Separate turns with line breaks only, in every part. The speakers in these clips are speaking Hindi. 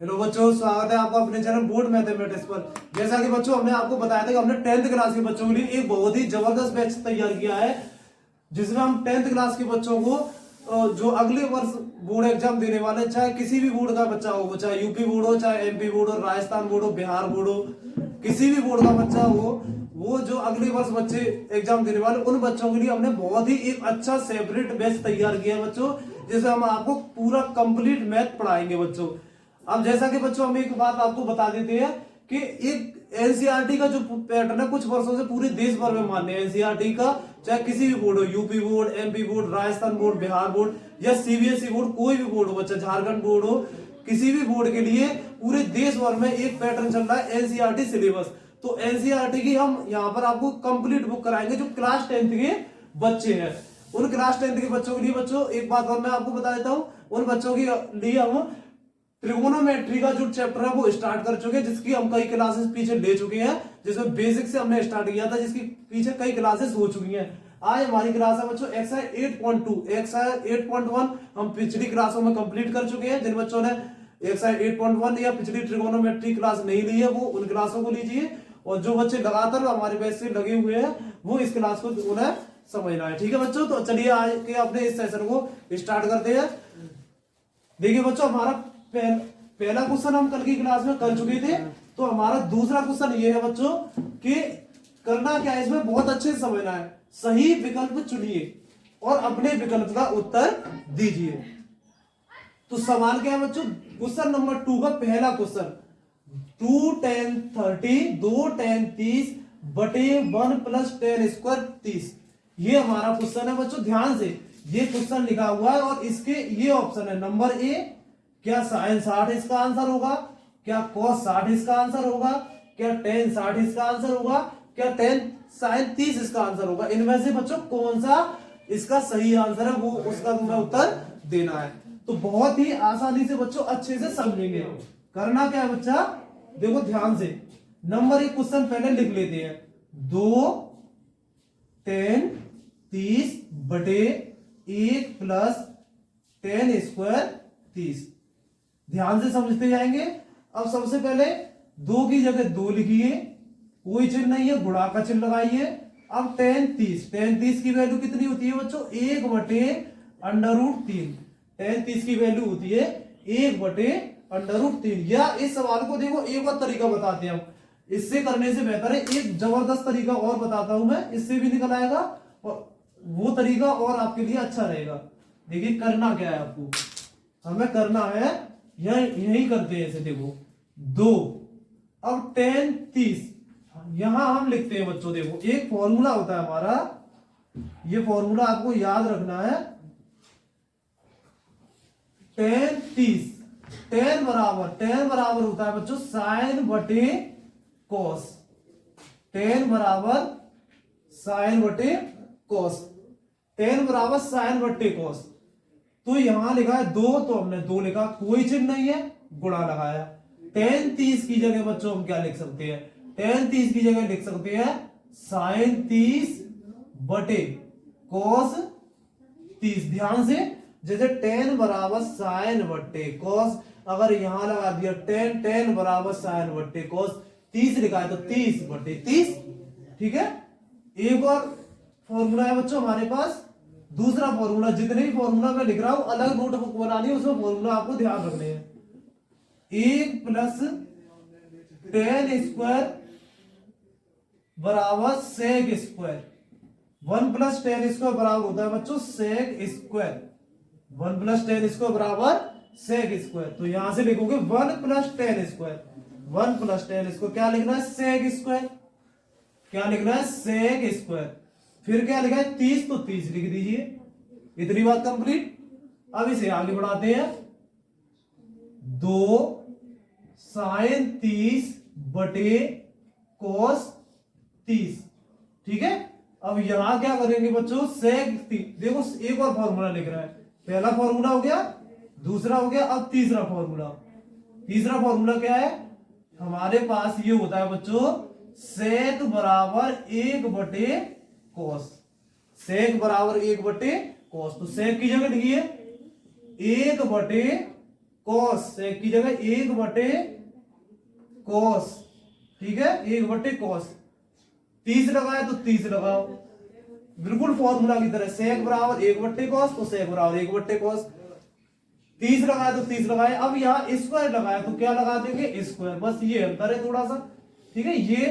हेलो बच्चों, स्वागत है आपका अपने चैनल बोर्ड मैथमेटिक्स पर। जैसा कि बच्चों हमने आपको बताया था कि हमने 10th क्लास के बच्चों के लिए एक बहुत ही जबरदस्त बैच तैयार किया है, जिसमें हम 10th क्लास के बच्चों को जो अगले वर्ष बोर्ड एग्जाम देने वाले, चाहे किसी भी बोर्ड का बच्चा हो, चाहे यूपी बोर्ड हो, चाहे एमपी बोर्ड हो, राजस्थान बोर्ड हो, बिहार बोर्ड हो, किसी भी बोर्ड का बच्चा हो, वो जो अगले वर्ष बच्चे एग्जाम देने वाले उन बच्चों के लिए हमने बहुत ही एक अच्छा सेपरेट बैच तैयार किया है बच्चों, जिसमें हम आपको पूरा कंप्लीट मैथ पढ़ाएंगे बच्चों। अब जैसा कि बच्चों हम एक बात आपको बता देते हैं कि एक एनसीईआरटी का जो पैटर्न है कुछ वर्षों से पूरे देश भर में मान्य है। एनसीईआरटी का चाहे किसी भी बोर्ड हो, UP board, MP board, Rajasthan board, Bihar board या सीबीएसई बोर्ड, कोई भी बोर्ड हो बच्चा, झारखंड बोर्ड हो, किसी भी बोर्ड के लिए पूरे देश भर में एक पैटर्न चल रहा है एनसीईआरटी सिलेबस। तो एनसीईआरटी की हम यहाँ पर आपको कंप्लीट बुक कराएंगे जो क्लास 10th के बच्चे हैं। उन क्लास 10th के बच्चों के लिए बच्चों एक बात और मैं आपको बता देता हूँ, उन बच्चों के लिए हम त्रिगोनोमेट्री का जो चैप्टर है वो स्टार्ट कर चुके हैं, जिसकी हम कई क्लासेस पीछे ले चुके हैं, जिसमें बेसिक से हमने स्टार्ट किया था, जिसकी पीछे कई क्लासेस हो चुकी हैं। आज हमारी क्लास है बच्चों एक्सरसाइज 8.2, एक्सरसाइज 8.1 हम पिछली क्लासों में कंप्लीट कर चुके हैं। जिन बच्चों ने एक्सरसाइज 8.1 या पिछली ट्रिगोनोमेट्री क्लास नहीं ली है वो उन क्लासों को लीजिए, और जो बच्चे लगातार हमारे बैच से लगे हुए हैं वो इस क्लास को उन्हें समझना है। ठीक है बच्चों, तो चलिए आज के अपने इस सेशन को स्टार्ट करते हैं। देखिए बच्चों, हमारा पहला क्वेश्चन हम कल की क्लास में कर चुके थे, तो हमारा दूसरा क्वेश्चन ये है बच्चों कि करना क्या है, इसमें बहुत अच्छे से समझना है। सही विकल्प चुनिए और अपने विकल्प का उत्तर दीजिए। तो सवाल क्या है बच्चों, क्वेश्चन नंबर 2 का पहला क्वेश्चन, 2 10 30 2 10 30 बटे 1 + 10 स्क्वायर 30। ये हमारा क्वेश्चन है बच्चों। ध्यान से ये क्वेश्चन लिखा हुआ है और इसके ये ऑप्शन है। नंबर ए, क्या साइन 60 इसका आंसर होगा, क्या कॉस 60 इसका आंसर होगा, क्या टेन 60 इसका आंसर होगा, क्या टेन साइन 30 इसका आंसर होगा। इनमें से बच्चों कौन सा इसका सही आंसर है वो उसका तुम्हें उत्तर देना है। तो बहुत ही आसानी से बच्चों अच्छे से समझेंगे। करना क्या है बच्चा, देखो ध्यान से, नंबर 1 क्वेश्चन पहले लिख लेते हैं। 2 10 30 बटे 1 + 10 स्क्वायर 30। ध्यान से समझते जाएंगे। अब सबसे पहले 2 की जगह 2 लिखिए, कोई चिन्ह नहीं है, गुणा का चिन्ह लगाइए। अब 10 30 की वैल्यू कितनी होती है बच्चों, 1/√3। 10 30 की वैल्यू होती है 1/√3। या इस सवाल को देखो एक और तरीका बताते हैं हम, इससे करने से बेहतर है एक जबरदस्त तरीका और बताता हूं मैं, इससे भी निकल आएगा और वो तरीका और आपके लिए अच्छा रहेगा। देखिए करना क्या है, आपको हमें करना है यही करते हैं इसे। देखो 2, अब 10 30 यहां हम लिखते हैं बच्चों। देखो एक फॉर्मूला होता है हमारा, ये फॉर्मूला आपको याद रखना है। 10 30 10 बराबर होता है बच्चों साइन बटे कॉस। 10 बराबर साइन बटे कॉस, 10 बराबर साइन बटे कॉस। तो यहां लिखा है 2, तो हमने 2 लिखा, कोई चिन्ह नहीं है, गुणा लगाया। 10 30 की जगह बच्चों हम क्या लिख सकते हैं, 10 30 की जगह लिख सकते हैं साइन 30 बटे कॉस 30। ध्यान से, जैसे 10 बराबर साइन बटे कॉस, अगर यहां लगा दिया 10 बराबर साइन बटे कॉस 30 लिखा है तो 30 बटे 30। ठीक है, एक और फॉर्मूला है बच्चों हमारे पास, दूसरा फॉर्मूला। जितने भी फॉर्मूला मैं लिख रहा हूं अलग नोटबुक बनानी है, उसमें फॉर्मूला आपको ध्यान रखने हैं। 1 + 10 स्क्वायर बराबर सेक स्क्वायर। 1 + 10 स्क्वायर बराबर होता है बच्चों सेक स्क्वायर। 1 + 10 स्क्वायर बराबर सेक स्क्वायर। तो यहां से लिखोगे 1 + 10 स्क्वायर। 1 + 10 स्क्वायर क्या लिखना है, सेक स्क्वायर। क्या लिखना है, सेक स्क्वायर। फिर क्या लिखा है 30, तो 30 लिख दीजिए। इतनी बात कंप्लीट। अब इसे आगे बढ़ाते हैं। 2 साइन 30 बटे कॉस 30। ठीक है, अब यहां क्या करेंगे बच्चों, सेक 30। देखो एक और फॉर्मूला लिख रहा है, पहला फॉर्मूला हो गया, दूसरा हो गया, अब तीसरा फॉर्मूला। तीसरा फॉर्मूला क्या है हमारे पास, ये होता है बच्चों सेक बराबर 1 बटे कॉस। सेक बराबर 1 बटे कॉस, तो सेक की जगह लिखिए 1 बटे कॉस सेक की जगह 1 बटे कॉस, ठीक है, 1 बटे कॉस। 30 लगाए तो 30 लगाओ, बिल्कुल फॉर्मूला की तरह, सेक बराबर 1 बटे कॉस तो सेक बराबर 1 बटे कॉस। 30 लगाए तो 30 लगाए। अब यहाँ स्क्वायर लगाया तो क्या लगा देंगे स्क्वायर, बस ये अंतर है थोड़ा सा, ठीक है। ये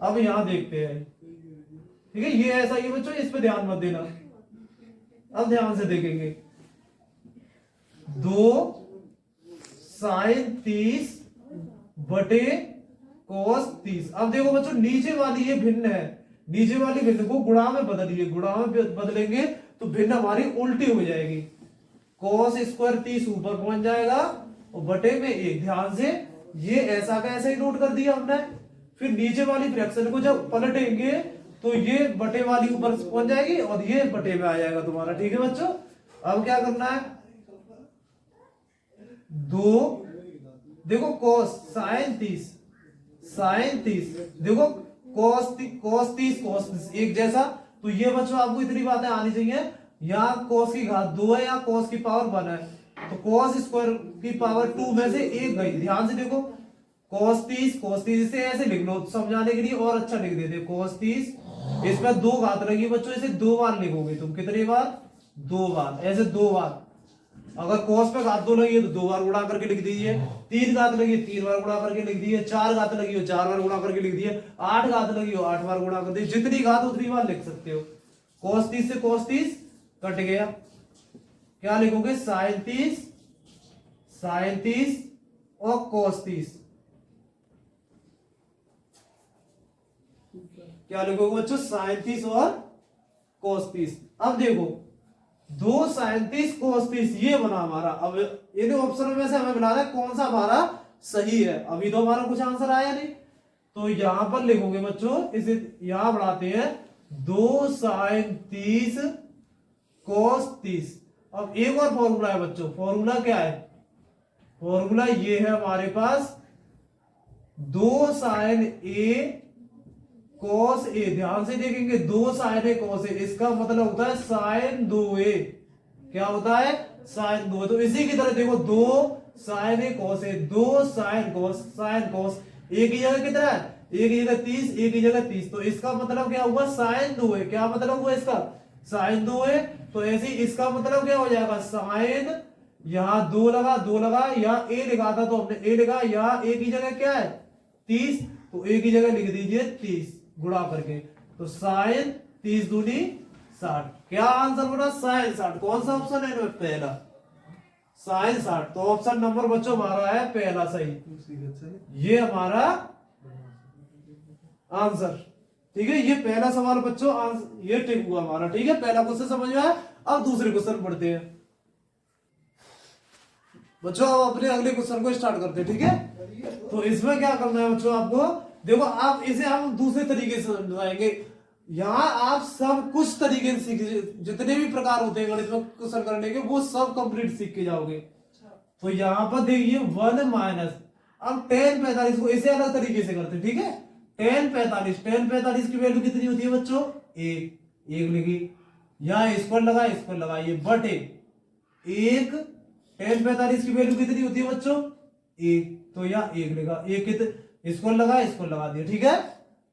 अब यहां देखते हैं, ठीक है, ये ऐसा, ये बच्चों इस पे ध्यान मत देना, अब ध्यान से देखेंगे। 2 साइन 30 बटे कॉस 30। अब देखो बच्चों नीचे वाली ये भिन्न है, नीचे वाली भिन्न को गुणा में बदलिए, गुणा में बदलेंगे तो भिन्न हमारी उल्टी हो जाएगी। कॉस स्क्वायर 30 ऊपर पहुंच जाएगा और बटे में 1। ध्यान से ये ऐसा का ऐसा ही नोट कर दिया हमने। फिर नीचे वाली फ्रैक्शन को जब पलटेंगे तो ये बटे वाली ऊपर पहुंच जाएगी और ये बटे में आ जाएगा तुम्हारा, ठीक है बच्चों। अब क्या करना है, 2 देखो कॉस साइन 30, साइन 30 देखो कॉस 30 एक जैसा। तो ये बच्चों आपको इतनी बातें आनी चाहिए, यहाँ कॉस की घात 2 है या कॉस की पावर 1 है, तो कॉस स्क्वायर की पावर 2 में से 1 गई। ध्यान से देखो कॉस 30 इसे ऐसे लिख लो समझाने के लिए और अच्छा लिख देते, कॉस 30 इसमें 2 घात लगी बच्चों, इसे 2 बार लिखोगे तुम, कितनी बार, 2 बार, ऐसे 2 बार। अगर cos पे घात 2 लगी है तो 2 बार गुणा करके लिख दीजिए, 3 घात लगी है 3 बार गुणा करके लिख दीजिए, 4 घात लगी हो 4 बार गुणा करके लिख दीजिए, 8 घात लगी हो 8 बार गुणा कर दीजिए, जितनी घात उतनी बार लिख सकते हो। cos 30 से cos 30 कट गया, क्या लिखोगे sin 30 और cos 30, क्या लिखोगे बच्चों sin 30 और cos 30। अब देखो 2 sin 30 cos 30 ये बना हमारा। अब ये ऑप्शन में से हमें मिला है कौन सा हमारा सही है, अभी तो हमारा कुछ आंसर आया नहीं, तो यहां पर लिखोगे बच्चों, इसे यहां बढ़ाते हैं 2 sin 30 cos 30। अब एक और फॉर्मूला है बच्चों, फॉर्मूला क्या है, फॉर्मूला ये है हमारे पास 2 sin a cos a। ध्यान से देखेंगे 2 sin a cos a, इसका मतलब होता है sin 2a, क्या होता है sin 2a। तो इसी की तरह देखो 2 sin a cos a, 2 sin cos एक ही जगह कितना है, एक ही जगह 30, एक ही जगह 30, तो इसका मतलब क्या हुआ sin 2a। क्या मतलब हुआ इसका sin 2a, तो ऐसे इसका मतलब क्या हो जाएगा sin, यहां 2 लगा, यहाँ a लिखा था तो हमने a लिखा, यहाँ एक ही जगह क्या है 30, तो एक ही जगह लिख दीजिए 30 गुणा करके, तो साइन 30 दूनी 60। क्या आंसर बना साइन 60। कौन सा ऑप्शन है इनमें, पहला साइन 60। तो ऑप्शन नंबर बच्चों हमारा है पहला सही, ये हमारा आंसर, ठीक है। ये पहला सवाल बच्चों ये टिक हुआ हमारा, ठीक है, पहला क्वेश्चन समझ में आया। अब दूसरे क्वेश्चन पढ़ते हैं बच्चों, अब अपने अगले क्वेश्चन को स्टार्ट करते हैं, ठीक है। तो इसमें क्या करना है बच्चों आपको, देखो आप इसे हम दूसरे तरीके से समझाएंगे। यहाँ आप सब कुछ तरीके से सीख, जितने भी प्रकार होते हैं गणित में क्वेश्चन करने के, वो सब कंप्लीट सीख के जाओगे। तो यहाँ पर देखिए 1 माइनस, अब tan 45 को इसे अलग तरीके से करते हैं, ठीक है। tan 45 की वैल्यू कितनी होती है बच्चों, 1 लिखी, यहाँ स्क्वायर लगा ये बटे 1। tan 45 की वैल्यू कितनी होती है बच्चों, 1, तो यहाँ 1 लिखा, स्क्वायर लगा दिया, ठीक है।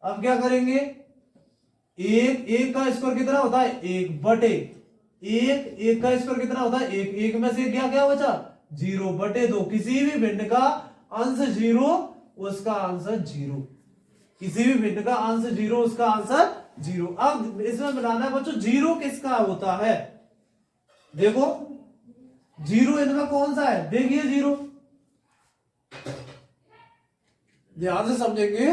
अब क्या करेंगे, 1 का स्क्वायर कितना होता है 1 बटे 1 का स्क्वायर कितना होता है 1 में से क्या बचा 0 बटे 2। किसी भी भिन्न का अंश 0 उसका आंसर 0, किसी भी भिन्न का अंश 0 उसका आंसर 0। अब इसमें मिलाना है बच्चों 0 किसका होता है, देखो 0 इनमें कौन सा है, देखिए 0, ध्यान से समझेंगे।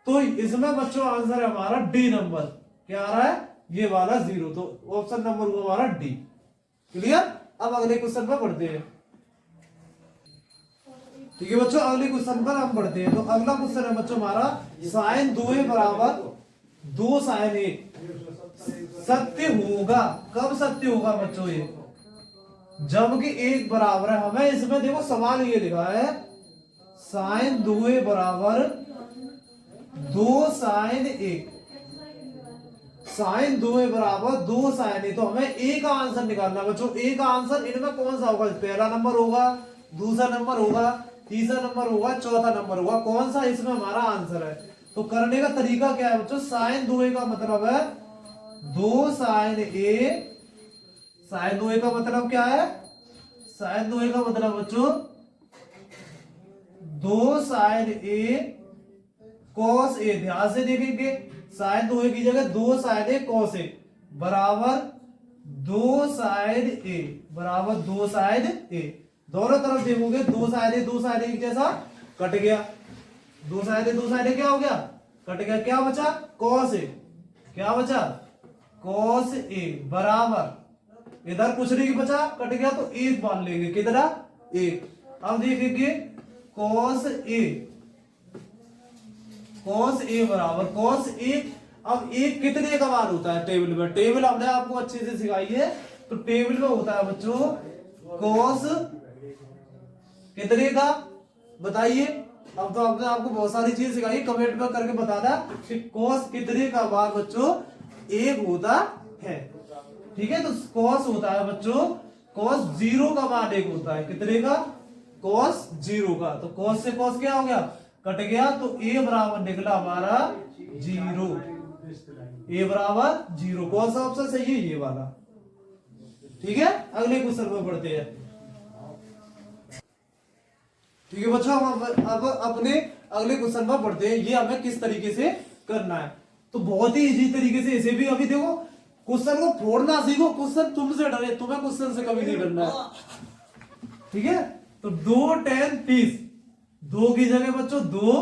तो इसमें बच्चों आंसर है हमारा डी नंबर, क्या आ रहा है ये वाला 0, तो ऑप्शन नंबर हुआ हमारा डी, क्लियर। अब अगले क्वेश्चन पर बढ़ते हैं, ठीक है बच्चों, अगले क्वेश्चन पर हम बढ़ते हैं। तो अगला क्वेश्चन है बच्चों हमारा साइन 2a बराबर 2 साइन a सत्य होगा, कब सत्य होगा बच्चों, ये जबकि 1 बराबर है। हमें इसमें देखो सवाल ये लिखा है साइन 2a बराबर 2 साइन 1 साइन 2a बराबर 2 साइन a। तो हमें a का आंसर निकालना है बच्चों। a का आंसर इनमें कौन सा होगा? पहला नंबर होगा, दूसरा नंबर होगा, तीसरा नंबर होगा, चौथा नंबर होगा। कौन सा इसमें हमारा आंसर है? तो करने का तरीका क्या है बच्चों? साइन 2a का मतलब है 2 साइन a। साइन 2a का मतलब क्या है? साइन 2a का मतलब बच्चों 2 साइन a कॉस a। ध्यान से देखेंगे, साइन 2a की जगह 2 साइन a कॉस a बराबर 2 साइन a बराबर 2 साइन a। दोनों तरफ देखोगे 2 साइन a 2 साइन a जैसा कट गया। 2 साइन a 2 साइन a क्या हो गया? कट गया। क्या बचा? Cos a। क्या बचा? कॉस a बराबर, इधर कुछ नहीं बचा, कट गया तो एक मान लेंगे। कितना? एक। अब देखेंगे कॉस a, कॉस a बराबर कॉस 1। अब एक कितने का मान होता है टेबल में? टेबल हमने आपको अच्छे से सिखाई है। तो टेबल में होता है बच्चों कॉस कितने का? बताइए। अब तो हमने आपको बहुत सारी चीज सिखाई, कमेंट में करके बताना कि कॉस कितने का मान बच्चों 1 होता है। ठीक है, तो कॉस होता है बच्चों, कॉस 0 का मान 1 होता है। कितने का? कॉस 0 का। तो कॉस से कॉस क्या हो गया? कट गया। तो a बराबर निकला हमारा 0। a बराबर 0। कौन सा ऑप्शन सही है? ये वाला। ठीक है, अगले क्वेश्चन में बढ़ते हैं। ठीक है बच्चों, हम अब अपने अगले क्वेश्चन में बढ़ते हैं। ये हमें किस तरीके से करना है? तो बहुत ही इजी तरीके से। इसे भी अभी देखो, क्वेश्चन को फोड़ना सीखो। क्वेश्चन तुमसे डरे, तुम्हें क्वेश्चन से कभी नहीं डरना है। ठीक है, तो 2 tan 30, 2 की जगह बच्चों 2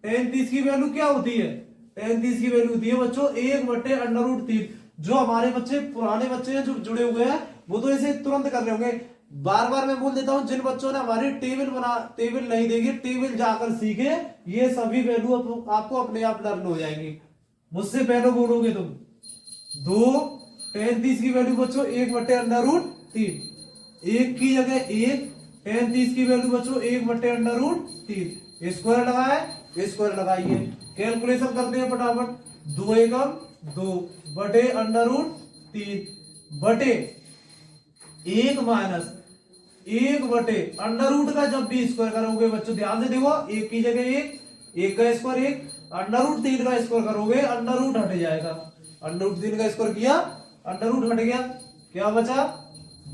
tan 30 की वैल्यू क्या होती है? tan 30 की वैल्यू होती है बच्चों 1/√3। जो हमारे बच्चे पुराने बच्चे हैं जो जुड़े हुए हैं, वो तो इसे तुरंत कर रहे होंगे। बार बार मैं बोल देता हूं, जिन बच्चों ने हमारी टेबल नहीं देगी, टेबल जाकर सीखे, ये सभी वैल्यू आपको अपने आप लर्न हो जाएंगी। मुझसे पहले बोलोगे तुम 2 tan 30 की वैल्यू बच्चों 1/√3। 1 की जगह 1, tan 30 की वैल्यू बच्चों 1/√3। स्क्वायर लगाए, स्क्वायर लगाइए। कैलकुलेशन करते हैं फटाफट। 2 एकम 2 बटे √3 बटे 1 माइनस 1 बटे अंडर का जब भी स्क्वायर करोगे बच्चों, ध्यान से देखो, 1 की जगह 1 का स्क्वायर 1, √3 का स्क्वायर करोगे अंडर हट जाएगा। √3 का स्क्वायर किया, अंडर हट गया। क्या बचा?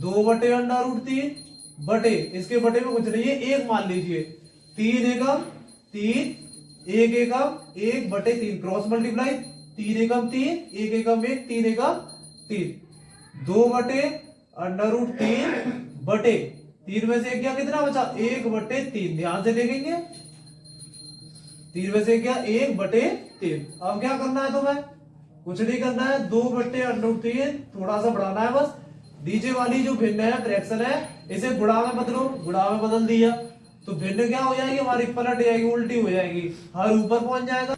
2 बटे √3 बटे, इसके बटे में कुछ नहीं है, 1 मान लीजिए। 3 एकम 3, 1 एकम 1 बटे 3, क्रॉस मल्टीप्लाई। 3 एकम 3, 1 एकम 1, 3 एकम 3। 2 बटे √3 बटे 3 में से क्या कितना बचा? 1 बटे 3। ध्यान से देखेंगे, 3 में से क्या? 1 बटे 3। अब क्या करना है तुम्हें? कुछ नहीं करना है। 2 बटे √3 थोड़ा सा बढ़ाना है बस। नीचे वाली जो भिन्न है, फ्रैक्शन है, इसे गुणा में बदलो। गुणा में बदल दिया तो भिन्न क्या हो जाएगी? हमारी पलट जाएगी, उल्टी हो जाएगी, हर ऊपर पहुंच जाएगा।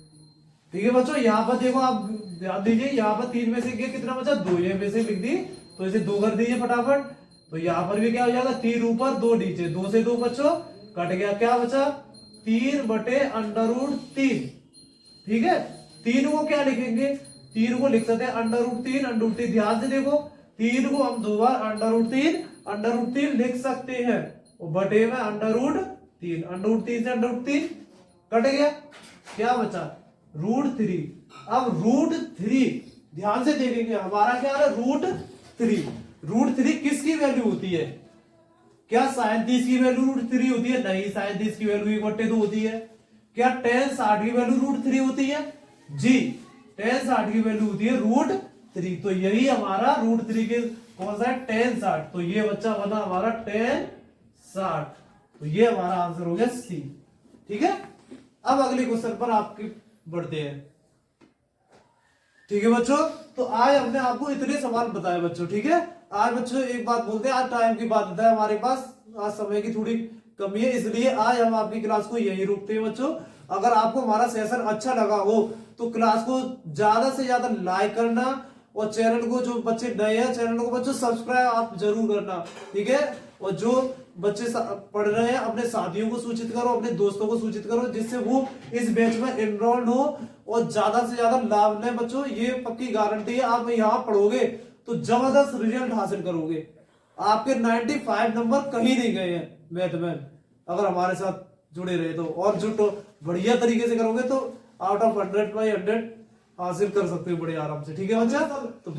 ठीक है बच्चों, यहाँ पर देखो, आप ध्यान दीजिए, यहाँ पर 3 में से कितना बचा? 2। ये में से लिख दी, तो इसे 2 कर दीजिए फटाफट। तो यहाँ पर भी क्या हो जाएगा? 3 ऊपर 2 नीचे, 2 से 2 बच्चों कट गया। क्या बचा? 3 बटे √3। ठीक है, 3 को क्या लिखेंगे? 3 को लिख सकते हैं √3। ध्यान से देखो, 3 को हम 2 बार √3 लिख सकते हैं, और बटे में √3। √3 से √3 कट गया। क्या बचा? √3। अब √3 ध्यान से देखेंगे, हमारा क्या है? √3। √3 किसकी वैल्यू होती है? क्या sin 30 की वैल्यू √3 होती है? नहीं, sin 30 की वैल्यू 1/2 होती है। क्या tan 60 की वैल्यू √3 होती है? जी, tan 60 की वैल्यू होती है √3। तो यही हमारा √3 के कौन सा है? tan 60। तो ये बच्चा बना हमारा tan 60। तो ये हमारा आंसर हो गया सी। ठीक है, अब अगले क्वेश्चन पर आपके बढ़ते हैं। ठीक है बच्चों, तो आज हमने आपको इतने सवाल बताए बच्चों। ठीक है, आज बच्चों एक बात बोलते हैं, आज टाइम की बात है हमारे पास, आज समय की थोड़ी कमी है, इसलिए आज हम आपकी क्लास को यही रोकते हैं बच्चों। अगर आपको हमारा सेशन अच्छा लगा हो तो क्लास को ज्यादा से ज्यादा लाइक करना, और चैनल को, जो बच्चे नए हैं, चैनल को बच्चों सब्सक्राइब आप जरूर करना। ठीक है, और जो बच्चे पढ़ रहे हैं अपने साथियों को सूचित करो, अपने दोस्तों को सूचित करो, जिससे वो इस बैच में एनरोल्ड हो और ज्यादा से ज्यादा लाभ लें। बच्चों ये पक्की गारंटी है, आप यहाँ पढ़ोगे तो जबरदस्त रिजल्ट हासिल करोगे। आपके 95 नंबर कहीं नहीं गए हैं मैथ में, अगर हमारे साथ जुड़े रहे तो। और जो बढ़िया तरीके से करोगे तो आउट ऑफ 100 बाई 100 हासिल कर सकते हो बड़े आराम से। ठीक है बच्चा? तो